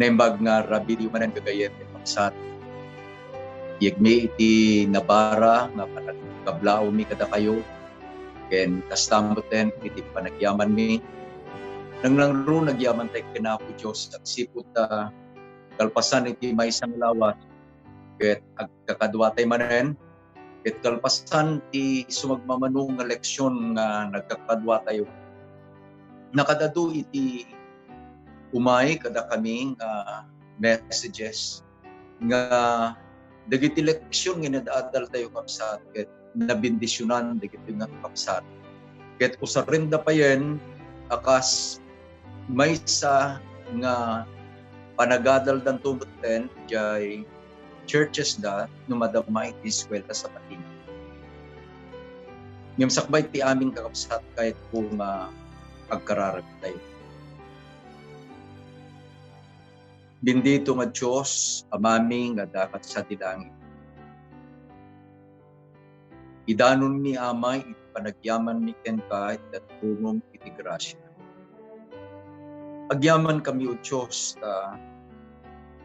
naimbag nga rabi di manan kagayet kapsat. Yagmi iti nabara nga panagkablao mi kada kayo. Ken kastamoten iti panagyaman mi. Nang ro nagyaman tayo kinapo Diyos at sipot kalpasan iti may isang lawas. Ket agkakadwa tayo manen. Ket kalpasan ti sumagmamanong nga leksyon nga nagkakadwa tayo. Nakadado iti umay kada kaming messages nga dagiti leksyon nga nadaadal tayo kapsat ket nabindisyonan dagiti nga kapsat. Ket usarenda pa yen akas maysa nga panagadal dan tumuten jay churches da no madamay iti eskwela sa pating. Ngem sakbay ti aming kakapsat kahit kung agkararag tayo. Bendito nga Diyos, amami nga dapat sa tilangit. Idanon mi amay, iti panagyaman mi ken ka, at tunong iti grasya. Agyaman kami o Diyos,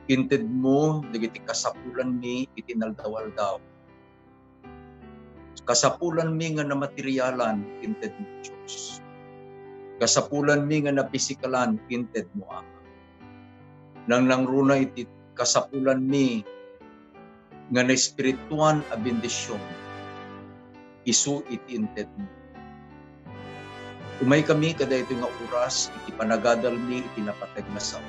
inted mo, dagiti kasapulan mi, iti naldawaldaw. Kasapulan mi nga na materialan, inted mo Diyos. Kasapulan mi nga na pisikalan, inted mo ama. Nang nangruna iti kasapulan mi nga na espirituan a bendisyon isu iti inted mo. Umay kami kada ito nga oras iti panagadal mi iti napateg na sao.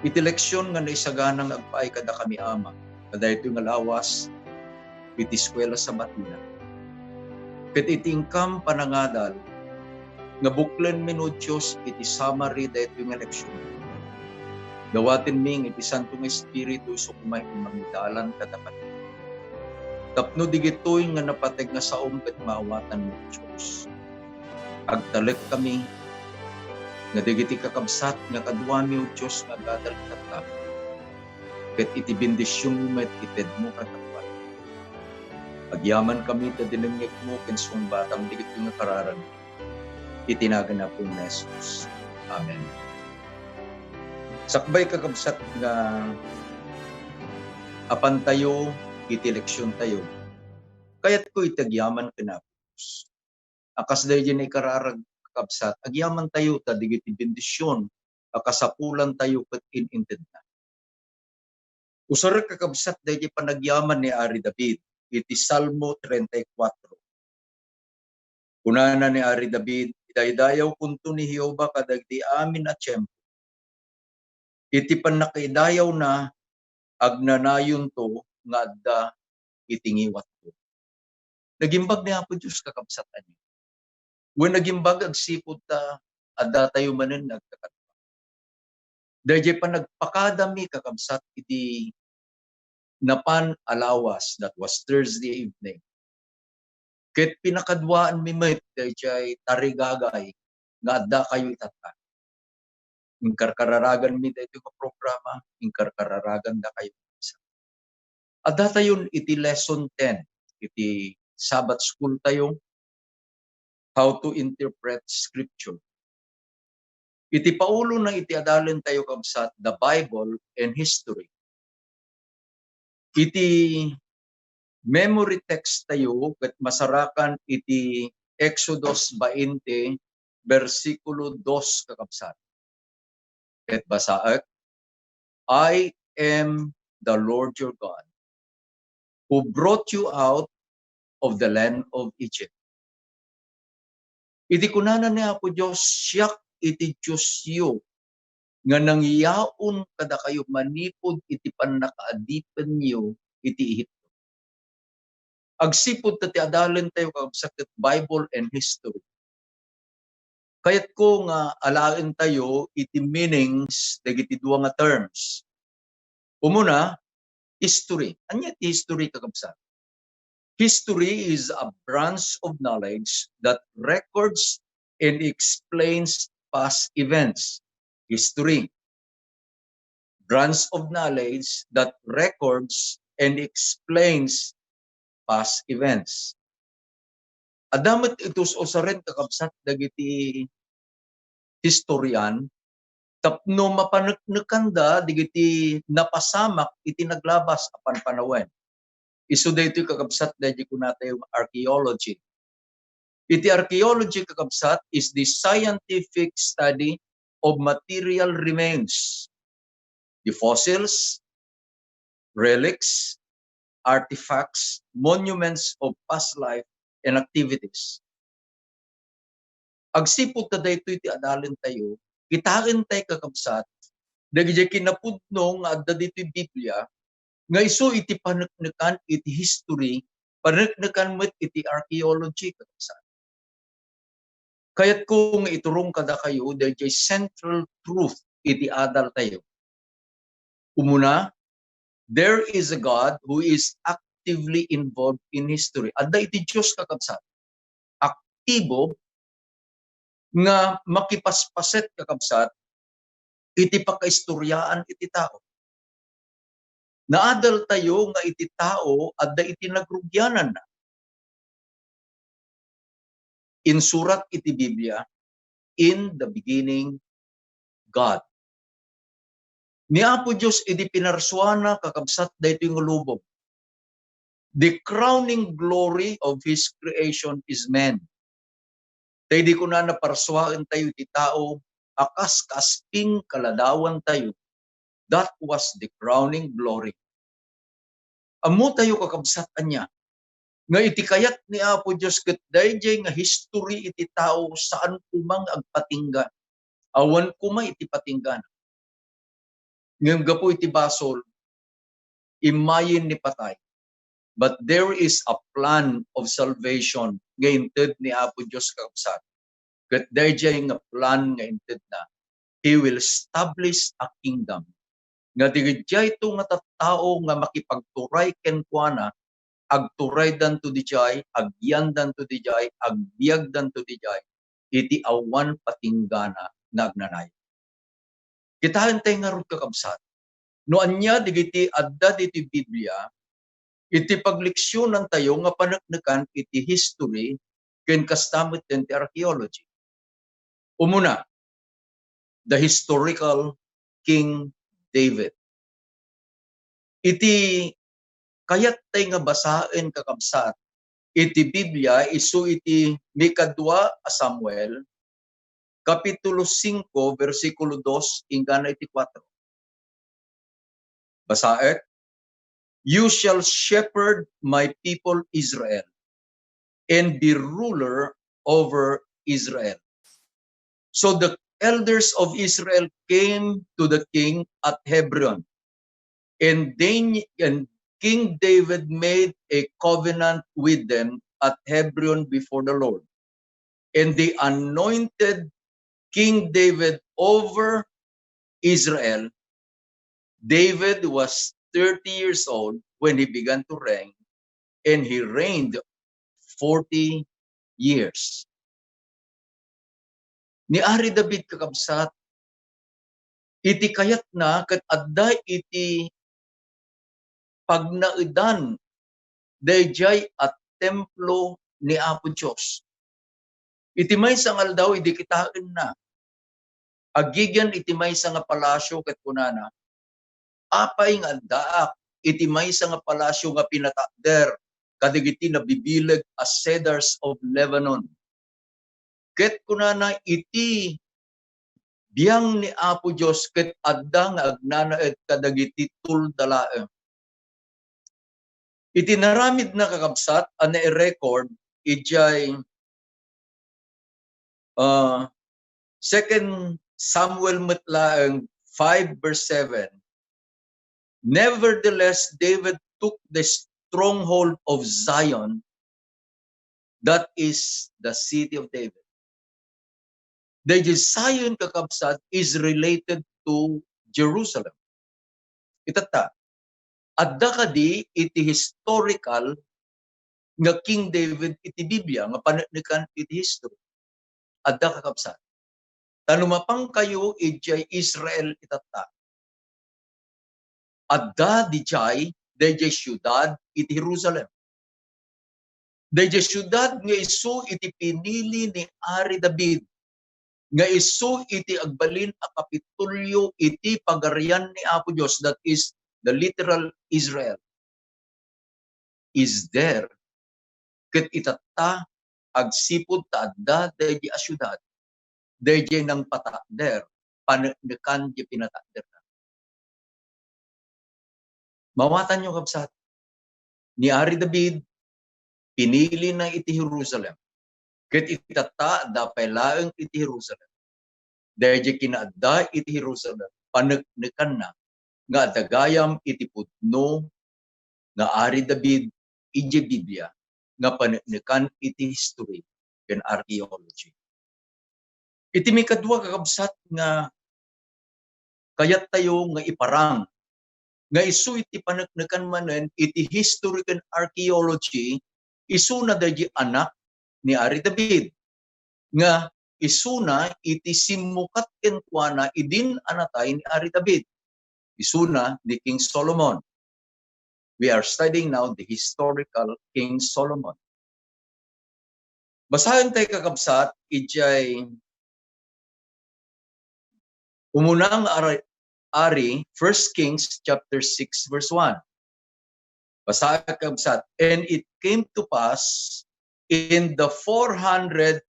Iti leksyon nga naisaganang agpaay kada kami ama kada ito nga lawas iti eskwela sa Matina. Ket iti ingkam panangadal nga buklen mi no Diyos iti summary da ito nga leksyon. Dawatin ming iti Santong Espiritu so kumay umamidalan kadapat. Tapno digitoy nga napateg nga saom ket maawatan mo Diyos. Agtalek kami nga digiti kakabsat nga kadwa mi o Diyos nga gadal kata. Ket iti bendisyon mo met ited mo katapat. Agyaman kami ta dinengeg mo ken sumbatam digiti nga kararan. Itinagan na po ni Jesus. Amen. Sakbay kakabsat nga apan tayo, iti leksyon tayo. Kaya't ko itagyaman kinapos. Akas dahi dyan ay kararag kakabsat, agyaman tayo, tadigiti bendisyon, akasapulan tayo kat ininted na. Usar kakabsat dahi panagyaman ni Ari David, iti Salmo 34. Kunana ni Ari David, idaydayaw kunto ni Jehova kadagdi amin at tiyempo. Iti panakaidayaw na agnanayon to nga adda itingiwat to. Nagimbag ni Apo Diyos kakabsatan niyo. When nagimbag agsipod ta adda tayo manen nagkakatwa. Dahil pa nagpakadami kakabsat iti napan alawas, that was Thursday evening. Ket pinakadwaan mi met dahil tarigagay nga adda kayo itata. Ingkarkararagan mi dito ka programa, ingkarkararagan da kayo. Adda tayo iti lesson 10, iti Sabbath school tayo, how to interpret scripture. Iti paulo na iti adalen tayo kabsat, the Bible and history. Iti memory text tayo, ket masarakan iti Exodus 20, versikulo 2 kakabsat. Ket basaak, I am the Lord your God, who brought you out of the land of Egypt. Iti kunana ni Apo Diyos, siyak iti Diyos yu, nga nangyaon kada kayo manipod iti panakaadipen niyo iti Ehipto. Agsipod ti adalen tayo kakabsat Bible and history. Kayat ko nga alain tayo iti meanings dagiti duwa nga terms. Umuna, history. Anya ti history kakabsat? History is a branch of knowledge that records and explains past events. History. Branch of knowledge that records and explains past events. Adamat itus o sa rin kakabsat dagiti historian, Tapno mapaneknekanda digiti napasamak iti naglabas apan panawen. Isu daytoy kakabsat daydi kunata yung archaeology. Iti archaeology kakabsat is the scientific study of material remains, the fossils, relics, artifacts, monuments of past life and activities. Agsipot ta daytoy iti adalin tayo, kitaken tay kakabsat, dagiti kinapudno nga adda ditoy Biblia, nga isu iti paneknekan iti history, paneknekan met iti archaeology kakabsat. Kaya't kung iturong kada kayo, there's a central truth iti adal tayo. Umuna, there is a God who is actively involved in history. Adda iti Diyos kakabsat. Aktibo nga makipaspaset kakabsat iti pakaistoryaan iti tao. Naadal tayo nga iti tao adda iti nagrugyanan na. In surat iti Biblia, in the beginning, God. Ni Apo Diyos iti pinarsuana kakabsat daytoy nga lubong. The crowning glory of His creation is man. Tay di ko na naparswaan tayo iti tao, akas kasping kaladawan tayo. That was the crowning glory. Amo tayo kakabsatan niya. Nga iti kayat ni Apo Diyos ket dayjay nga history iti tao saan kumang agpatinggan. Awan kuma iti patinggan. Ngem gapo iti basol, imayin ni patay. But there is a plan of salvation nga inted ni Apo Diyos kakabsat. Ket dayjay nga plan nga inted na. He will establish a kingdom. Nga digidjay ito nga tattao nga makipagturay kenkwana, agturay dan to dijay, agyan dan to dijay, agbiag dan to dijay, iti awan patinggana nga agnanay. Kitahan tayo nga ron kakabsat. No anya digiti adda diti Biblia, iti pagliksyonan tayo nga paneknekan iti history ken kastamit iti archaeology. Umuna, the historical King David. Iti kayat tay nga basaen kakabsat iti Biblia isu iti mikadua a Samuel kapitulo 5 versikulo 2 ingana iti 4. Basaet, you shall shepherd my people Israel and be ruler over Israel. So the elders of Israel came to the king at Hebron, and King David made a covenant with them at Hebron before the Lord. And they anointed King David over Israel. David was 30 years old when he began to reign, and he reigned 40 years. Ni Ari David kakabsat, iti kayat na ket adda iti pagnaidan dayjay at templo ni Apo Diyos. Iti maysa nga aldaw idi kitaan na. Agigyan iti maysa nga palasyo ket kunana. Apay nga daak iti maysa nga palasyo nga pinatakder kadigiti nabibileg as cedars of Lebanon. Ket kunana iti biyang ni Apo Diyos ket adda nga agnanaed kadagiti tuldalaeng. Iti naramid na kakabsat na i-record ijay 2 Samuel metlaeng 5 verse 7. Nevertheless, David took the stronghold of Zion, that is the city of David. The Zion kakabsat is related to Jerusalem. Itata, adda kadi iti historical nga King David iti Biblia nga paneknekan iti history. Adda kakabsat. Tanumapang kayo ijay Israel itata. Adda dijay dayjay syudad iti Jerusalem. Dayjay syudad nga isu iti pinili ni Ari David nga isu iti agbalin a kapitulyo iti pagarian ni Apo Dios, that is the literal Israel, is there ket itata agsipud ta adda daydi a syudad, daydi nang patakder paneknekan di pinatakder na. Mawatan nyo kapsat, ni Ari David pinili na iti Jerusalem, ket itata dapay laeng iti Jerusalem, daydi kinaadda iti Jerusalem paneknekan na nga dagayam iti pudno nga Ari David iti Biblia nga paneknekan iti history ken archaeology. Iti mikadua kakabsat nga kayat tayo nga iparang nga isu iti paneknekan manen iti history ken archaeology, isu na daydi anak ni Ari David nga isu na iti simukat ken kuana idin anatay ni Ari David. Isu na ni King Solomon. We are studying now the historical King Solomon. Basahin tayo kakabsat, ijay umunang Ari, 1 Kings chapter 6 verse 1. Basahin kakabsat, and it came to pass in the 480th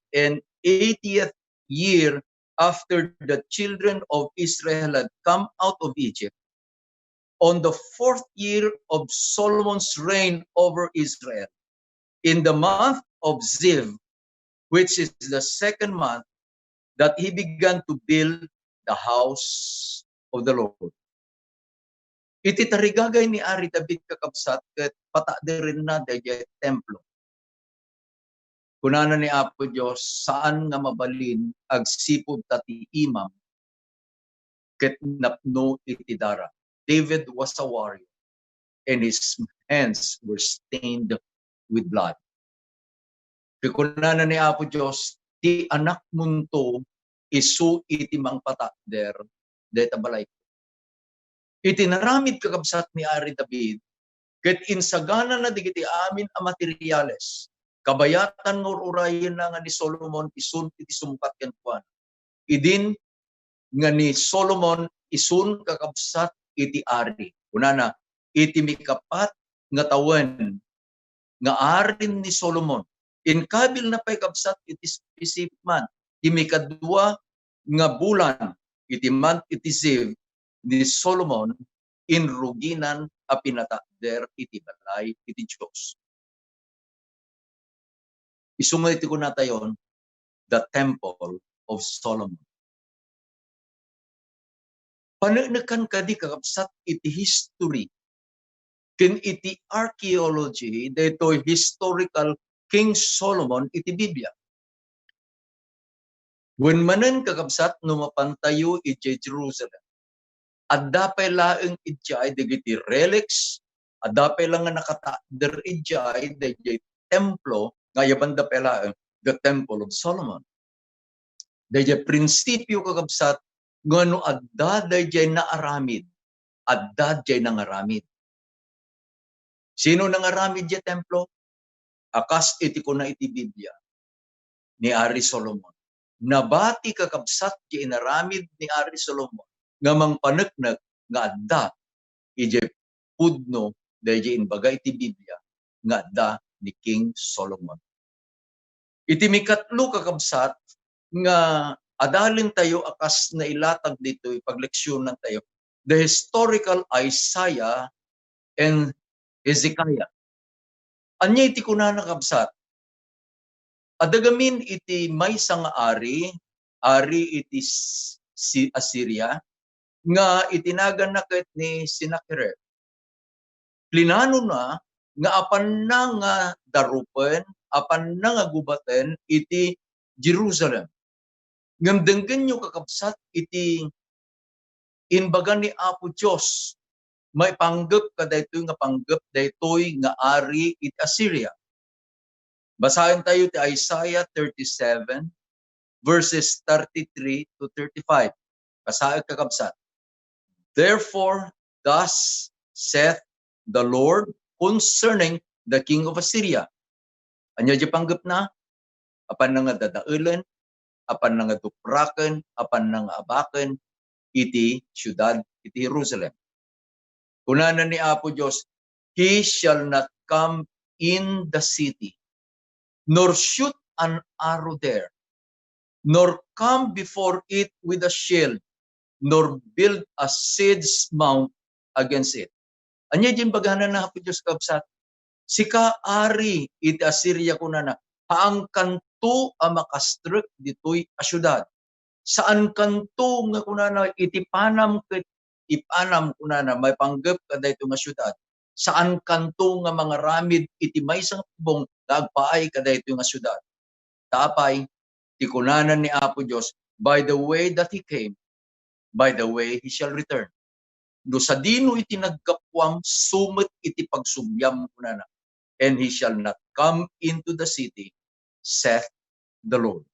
year after the children of Israel had come out of Egypt, on the 4th year of Solomon's reign over Israel, in the month of Ziv, which is the second month, that he began to build the house of the Lord. Iti tarigagay ni Ari David kakabsat ket patadirin na dayjay templo. Kunana ni Apo Dios saan nga mabalin agsipud tati imam ket napno iti dara. David was a warrior, and his hands were stained with blood. Kunana ni Apo Dios, ti anak munto isu iti mangpatakder deta balay. Iti naramid kakabsat ni Ari David, ket insagana na digiti amin a materyales, kabayatan ngururayen na nga ni Solomon isun iti sumkat ken kuan. Idin nga ni Solomon isun kakabsat iti Ari. Kunana, iti mikapat nga tawen nga arin ni Solomon. Inkabil na pay kabsat iti specific man. Iti mikadua nga bulan, iti month iti Ziv ni Solomon, inruginan a pinatakder iti balay iti Diyos. Isungay iti kunatayon, the Temple of Solomon. Paneknekan kadi kakabsat iti history ken iti archaeology daytoy historical King Solomon iti Biblia. When manen kakabsat no mapantayo iti Jerusalem, adda pay laeng ijay dagiti relics, adda pay lang nga nakatakder ijay dagiti templo nga yabanda pay laeng the Temple of Solomon. Dayjay prinsipyo kakabsat ngano adda dayjay naaramid, adda dayjay nangaramid. Sino nangaramid di templo? Akas iti kuna iti Biblia ni Ari Solomon. Nabati kakabsat di inaramid ni Ari Solomon nga mangpaneknek nga adda iti pudno dayjay inbaga iti Biblia nga adda ni King Solomon. Iti mikatlo kakabsat nga adalin tayo akas na ilatag dito ipagleksyonan tayo, the historical Isaiah and Hezekiah. Anya iti kunana kabsat, adagamin iti maysa nga ari iti si Assyria, nga itinagan na ket ni Sennacherib. Plinano na nga apan na nga darupen, apan na nga gubaten iti Jerusalem. Ngamdenggen nyo kakabsat iti inbaga ni Apo Dios, may panggap ka daytoy nga panggap daytoy nga ari iti Assyria. Basahin tayo ti Isaiah 37 verses 33 to 35. Basahin kakabsat. Therefore, thus saith the Lord concerning the king of Assyria. Anya di panggap na, apan nga dadaelan, apan nga dupraken, apan nga abaken, iti syudad, iti Jerusalem. Kunanan ni Apo Diyos, He shall not come in the city, nor shoot an arrow there, nor come before it with a shield, nor build a siege mount against it. Anya din bagahanan na Apo Diyos kabsat, sika ari iti Assyria kunana, haang kanto a makastrek ditoy a syudad. Saan kanto nga kunana iti panam ket ipanam kunana may panggep kada ito nga syudad. Saan kanto nga mga ramid iti maysang tubong nagpaay kada ito nga syudad. Tapay ti kunanan ni Apo Dios, by the way that he came, by the way he shall return. Do sa dino iti nagkapwang sumit iti pagsumyam kunana, and he shall not come into the city, saith the Lord.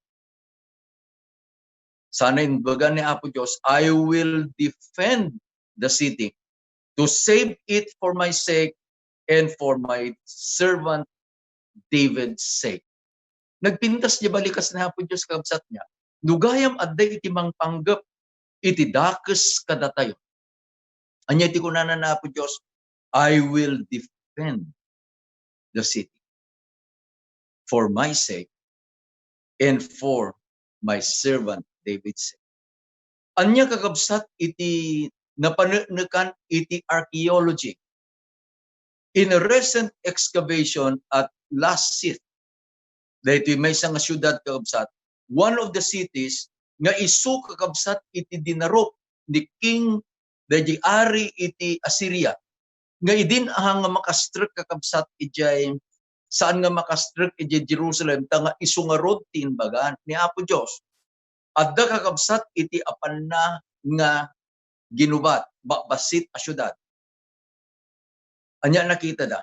Sana inbaga ni Apo Diyos, I will defend the city to save it for my sake and for my servant David's sake. Nagpintas niya balikas na Apo Diyos kabsat niya. Nugayam adday iti mangpanggap iti dakes kadatayo. Anya iti kunanan na Apo Diyos, I will defend the city for my sake and for my servant David's sake. Anya kakabsat iti napanukan iti archaeology. In a recent excavation at Last Sith, dahito may isang syudad kakabsat, one of the cities nga isu kakabsat iti dinarok ni King dahil ari iti Assyria. Nga idin ahang nga makastrek kakabsat ijay saan nga makastrek ijay Jerusalem tanga isu nga road tinbagan ni Apo Diyos. Adda kakabsat iti apan na nga ginubat, basit a syudad. Anya nakita da.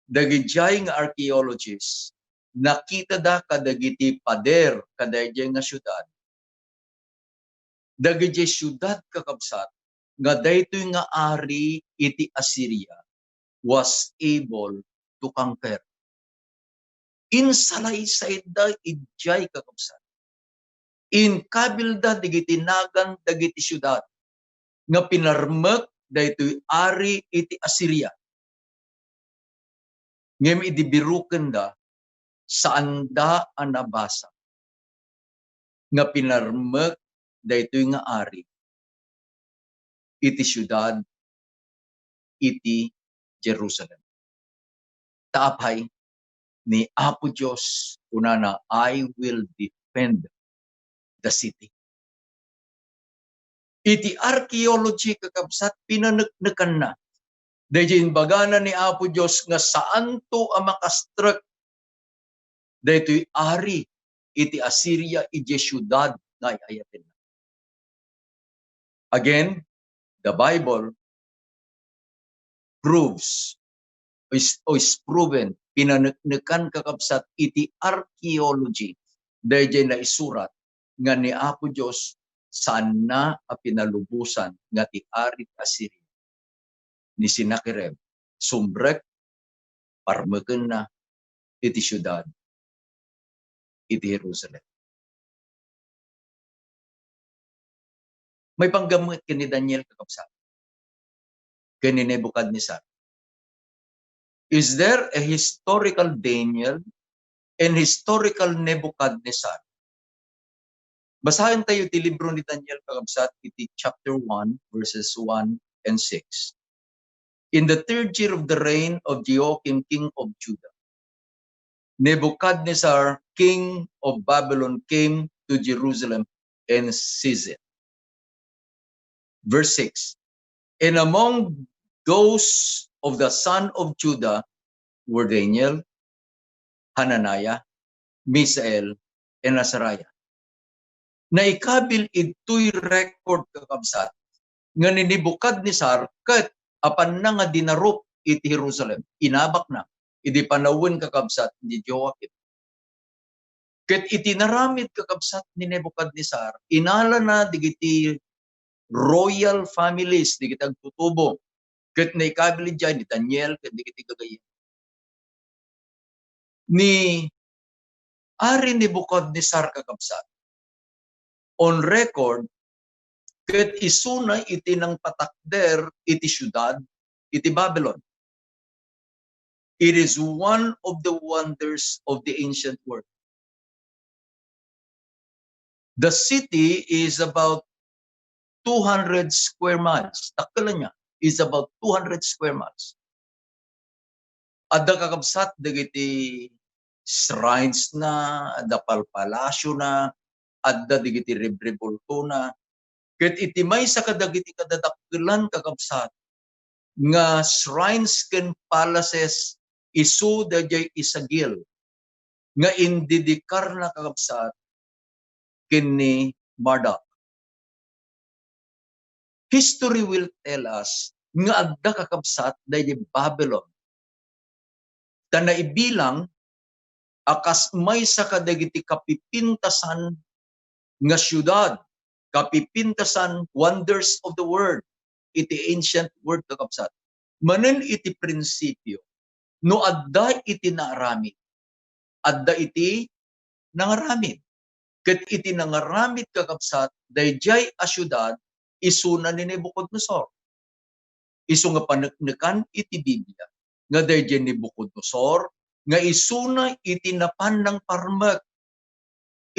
Dagijay nga archaeologists, nakita da kadagiti pader kadagijay nga syudad. Dagijay syudad kakabsat, nga daytoy nga ari iti Assyria was able to conquer. Insalaysay da ijay kakabsat. In kabilda digiti nagan dagiti syudad nga pinarmek daytoy ari iti Assyria. Ngem idibiruken da saan da anabasa nga pinarmek daytoy nga ari iti syudad iti Jerusalem. Taapay ni Apo Diyos kunana, I will defend the city. Iti archaeology kakabsat pinaneknekan na. Dahil bagana ni Apo Diyos nga saan to ang makastrek dahil ari iti Assyria iti syudad na ayatin. Again, the Bible proves o is proven pinaneknekan kakabsat iti archaeology dahil na isurat nga ni Apo Diyos saan na a pinalubusan nga ti ari Assyria ni Sennacherib sumbrek parmeken na iti syudad iti Jerusalem. May panggamit kini Daniel kakabsat kini Nebuchadnezzar. Is there a historical Daniel and historical Nebuchadnezzar? Basahin tayo ti libro ni Daniel kakabsat iti chapter 1 verses 1 and 6. In the third year of the reign of Jehoiakim, king of Judah, Nebuchadnezzar, king of Babylon, came to Jerusalem and seized it. Verse 6. And among those of the son of Judah were Daniel, Hananiah, Misael, and Azariah. Na ikabil ito'y record kakabsat nga ni Nebuchadnezzar ket apan na nga dinarop iti Jerusalem. Inabak na. Iti panawin kakabsat ni Joachim. Ket itinaramid kakabsat ni Nebuchadnezzar, inala na digiti royal families, digiti agtutubo. Ket na ikabil dyan ni Daniel, ket digiti gagayin. Ni Ari ni Nebukadnezar kakabsat. On record, ket isuna iti nang patakder iti syudad, iti Babylon. It is one of the wonders of the ancient world. The city is about 200 square miles. Takdalan niya is about 200 square miles. Adda kakabsat dagiti shrines na, adda palpalasyo na, adda digiti revolto na. Ket iti may sa kadagiti kadadakkelan kakabsat nga shrines ken palaces isu dayjay isagil nga indidikar na kakabsat ken Marduk. History will tell us nga adda kakabsat dayjay Babylon. Ta naibilang akas may sa kadagiti kapipintasan nga syudad, kapipintasan wonders of the world, iti ancient world kakabsat. Manen iti prinsipyo, no adda iti naaramid, adda iti nangaramid. Ket iti nangaramid kakabsat, dayjay a syudad, isuna ni Nebukadnezar. Isu nga paneknekan iti Biblia, nga dayjay Nebukadnezar, nga isuna iti napan ng parmek,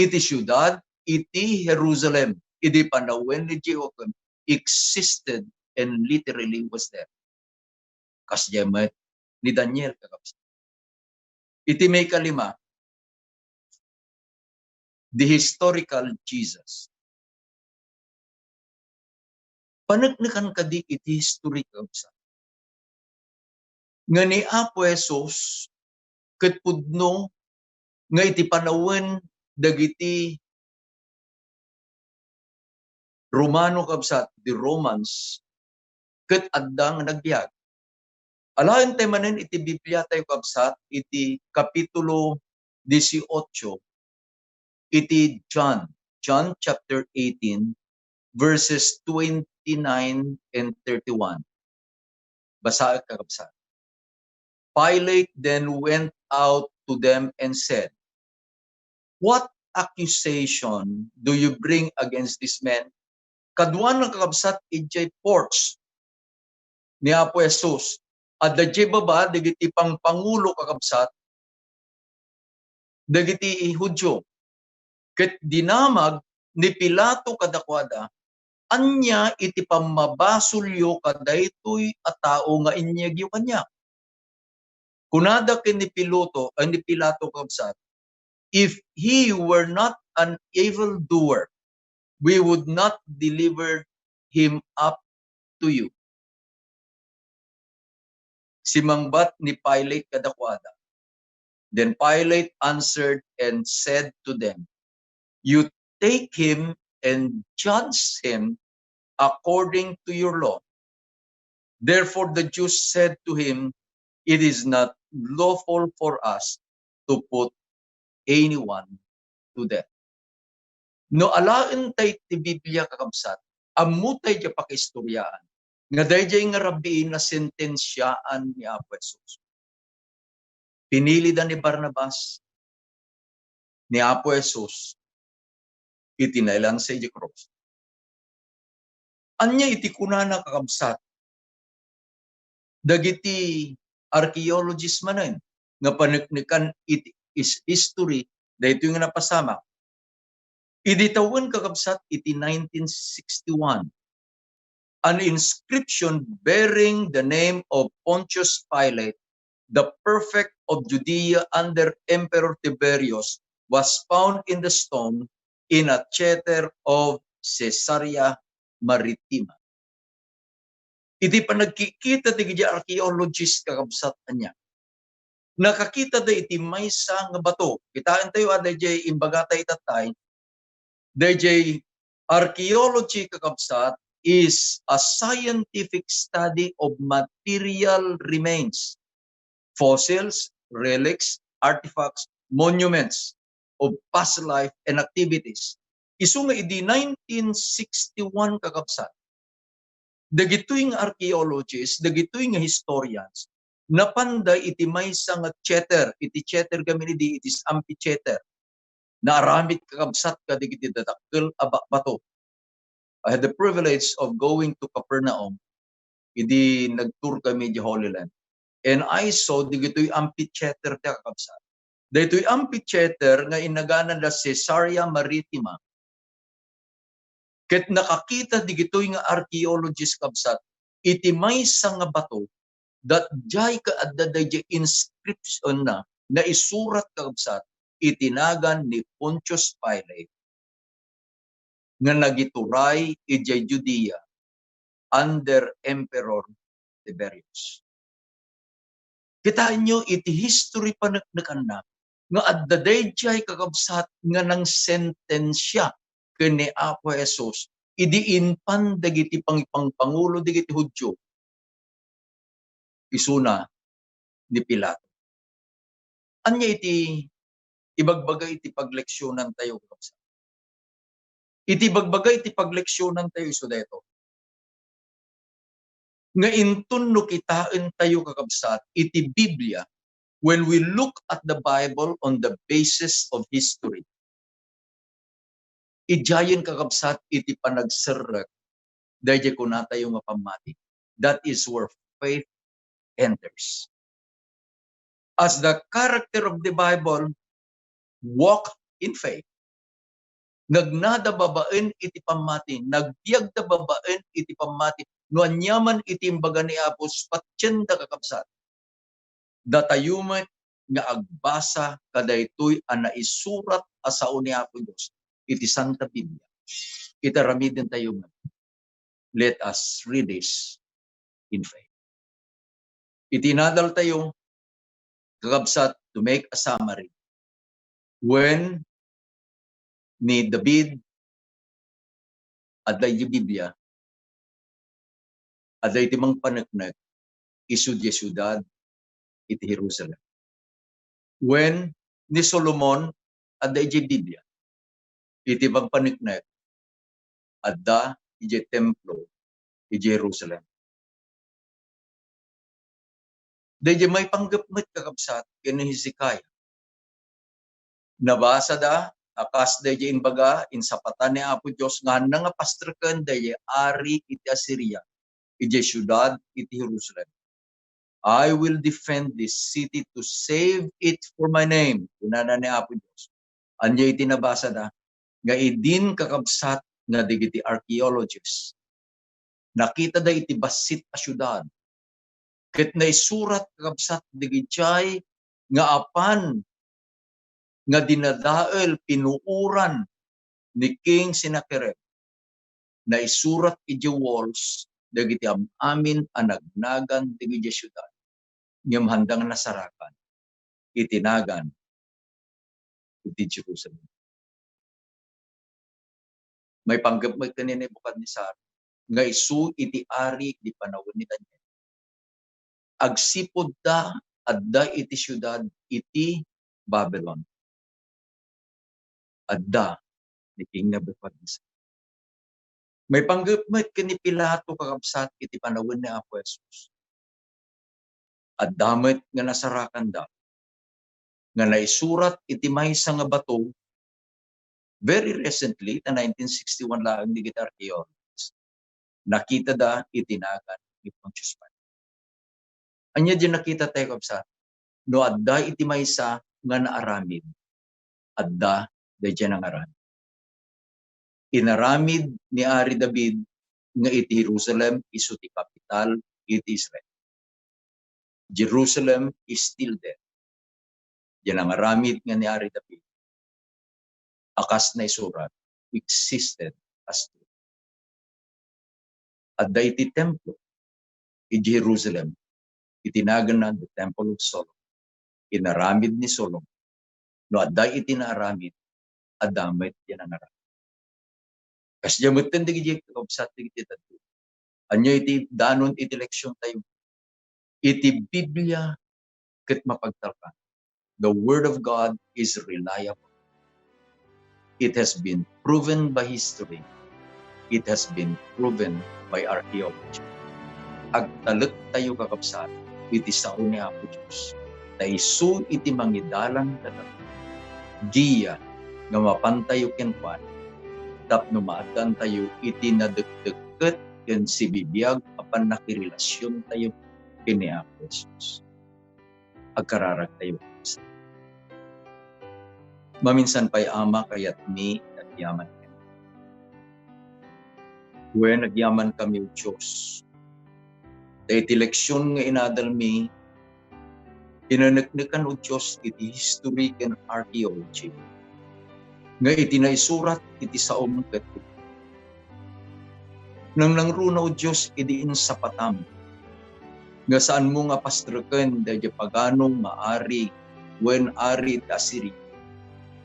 iti syudad, iti Jerusalem, iti panawen ni Jehoiakim, existed and literally was there. Kasyamet ni Daniel kakabsat. Iti may kalima, the historical Jesus. Paneknekan kadi iti history kakabsat. Nga ni Apo Jesus, ket pudno nga iti panawen dagiti Romano kabsat, the Romans, ket adda nga nagbiag. Alaen tayo manen iti Biblia tayo kabsat, iti kapitulo 18, iti John chapter 18, verses 29 and 31. Basa ka kabsat. Pilate then went out to them and said, "What accusation do you bring against this man?" Kaduan ng kakabsat ijay porch ni Apo Jesus. At dajay baba, dagiti pang pangulo kakabsat, dagiti Hudyo. Ket dinamag ni Pilato kadakwada, anya iti pamabasulyo kadaytoy a tao nga inyagyo kanya. Kunada ken ni Pilato kabsat, if he were not an evildoer, we would not deliver him up to you. Simangbat ni Pilate kadakwada. Then Pilate answered and said to them, "You take him and judge him according to your law." Therefore the Jews said to him, "It is not lawful for us to put anyone to death." No alaen tay ti Biblia kakabsat, ammo tay ti pakistoryaan, nga dayjay nga rabiin na sentensyaan ni Apo Jesus. Pinili da ni Barnabas, ni Apo Jesus, itinailan sa iti cross. Anya iti kunana kakabsat, dagiti archaeologists manen, nga paneknekan iti is history, dahito yung napasama. Iditawan kakabsat iti 1961. An inscription bearing the name of Pontius Pilate, the prefect of Judea under Emperor Tiberius, was found in the stone in a theater of Caesarea Maritima. Iti panagkikita ti archaeologist kakabsat anya. Nakakita da iti maysa nga bato. Kitaan tayo adayjay imbagata itatay. Dayjay archaeology kakabsat is a scientific study of material remains, fossils, relics, artifacts, monuments of past life and activities. Isu nga idi 1961 kakabsat. Dagitoy nga archaeologists, dagitoy nga historians, napanday iti maysa nga theater, iti theater kami di, it is amphitheater. Naaramid kakabsat kadigiti dadakkel aba bato. I had the privilege of going to Capernaum. Idi nagtour kami di Holy Land. And I saw digito'y amphitheater ti kakabsat. Dito'y amphitheater nga inaganan la Caesarea Maritima. Ket nakakita digito'y nga archaeologist kabsat. Iti maysa nga bato that jay kaadda dayjay inscription na isurat kakabsat itinagan ni Pontius Pilate nga nagituray ijay Judea under Emperor Tiberius. Kitaan nyo, iti history pa nakanakanap nga adda dayjay kakabsat nga nang sentensya kani Apo Jesus idiin pan dagiti pangulo dagiti Hudyo isuna ni Pilato. Anya iti ibagbagay iti pagleksyonan tayo kakabsat. Iti bagbagay iti pagleksyonan tayo iso deto. Nga intun no kitaan tayo kakabsat iti Biblia when we look at the Bible on the basis of history. Ijayan kakabsat iti panagserrek dayjay kuna tayo nga pamati. That is where faith enters. As the character of the Bible walk in faith, nagnada babaen iti pamati, nagbiag da babaen iti pamati, no anyaman iti imbaga ni Apos patsyenda kakabsat, datayuman nga agbasa kadaytoy a naisurat asao ni Apo Dios iti Santa Biblia. Itaramiden tayo man. Let us read this in faith. Itinadal tayo kakabsat to make a summary. When ni David adlay di Biblia, adlay ti mang paneknek, isud di syudad iti Jerusalem. When ni Solomon adlay di Biblia, iti mang paneknek, adda iti templo iti Jerusalem. Dahil may panggapmat kakabsat kini Hezekiah. Nabasa da, akas dahil inbaga, insapatan ni Apo Diyos nga nga pastrikan dahil ari iti Assyria, iti syudad iti Jerusalem. I will defend this city to save it for my name. Kunana ni Apo Diyos. Anya iti nabasa da, nga idin kakabsat nga digiti archaeologists. Nakita da iti basit a syudad. Ket na isurat kakabsat digitay nga apan nga dinadael pinuuran ni King Sennacherib na isurat iti walls dagiti amin anagnagan digiti syudad ngem handang nasarakan itinagan iti Jerusalem. May panggapmat kanini Nebukadnezar nga isu iti ari di panawon ni Daniel. Agsipod da adda iti syudad iti Babylon. Adda ni King Nebuchadnezzar. May panggapmat kani Pilato kakabsat iti panawon ni Apo Jesus. Adda met nga nasarakan da nga naisurat iti maysa nga bato very recently na 1961 lang ni gitar archaeologists. Nakita da itinagan ni Pontius Pilate. Anya di nakita tayo kabsat, no adda iti maysa nga naaramid, adda dayjay nang aramid. Inaramid ni Ari David nga iti Jerusalem isu ti kapital iti Israel. Jerusalem is still there. Yan ang aramid nga ni Ari David. Akas na isurat, existed as true. Adda iti templo iti Jerusalem. Itinagan na the Temple of Solomon. Inaramid ni Solomon. No adda iti naaramid, adamit yan ang aramid. Kasi jamutin digit kabsat digit ito. Anyo iti danon iti leksyon tayo. Iti Biblia ket mapagtalkan. The Word of God is reliable. It has been proven by history. It has been proven by archaeology. Agtalet tayo kakabsat iti sao ni Apo Diyos. Na isu iti mangidalan katag. Dia nga mapantayo ken kwan tapno maaddan tayo iti nadagdaget ken si bibiyag apan nakirelasyon tayo kini Apo Jesus. Agkararag tayo. Maminsan pa'y ama kayat ni nagyaman kami. When nagyaman kami o Diyos, dahil eleksyon nga inadal mi, pinanagnakan o Diyos iti history and archaeology. Nga iti naisurat iti saom ket nang nangruna o Diyos iti insapatam. Nga saan mo nga pastreken dahil paganong maari, when ari iti Assyria.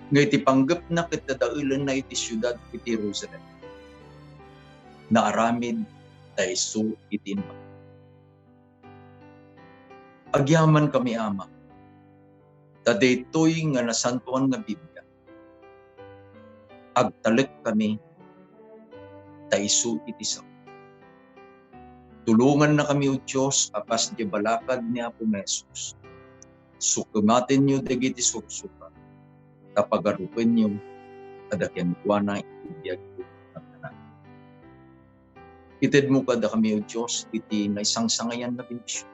Nga iti panggap na kitadailan na iti siyudad iti Jerusalem. Na aramid dahil so iti inba. Agyaman kami ama. Tadaytoy nga nasantuan nga Biblia. Agtalik kami dahil so iti sa. Tulungan na kami o Diyos apas di balakad ni Apo Jesus. Sukumatin niyo dagiti suksuka. Kapagarupan niyo kadakyan kuha na ibiyag ko na tanan. Itid mo kada kami o Diyos iti na isang sangayan na bendisyon.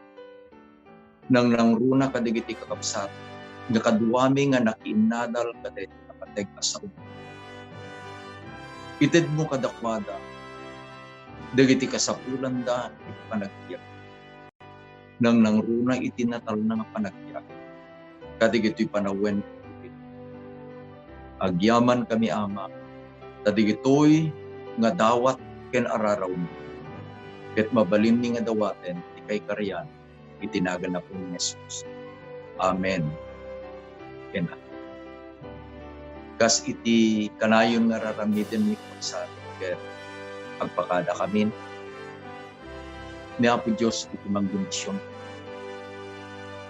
Nang nangruna kadagiti kakabsat nga kaduwami nga nakiinadal kadagiti kapateg asa ko. Itid mo kadakwada dagiti kasapulan da iti panagbiag. Nang nangruna iti natal na nga panagbiag. Kadagito'y panawen agyaman kami ama, tadigitoy nga dawat ken araraw mo. Ket mabalin ni nga dawaten, ikay karayan, itinagan na po ni Jesus. Amen. Ken kas iti kanayon nga raramiden ni Pagsan, ket agpakada kami, ni Apo Diyos iti mangbundisyon.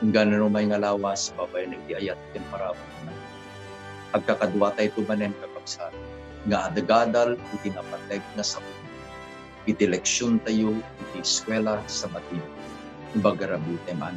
Kung gano'n may nga lawas, babay na iti ayat ken parabot na. Agkakadwa tayo tumanen kakabsat, nga adagadal iti napateg na sa iti leksyon tayo iti eskwela sa batin. Bagarabi teman.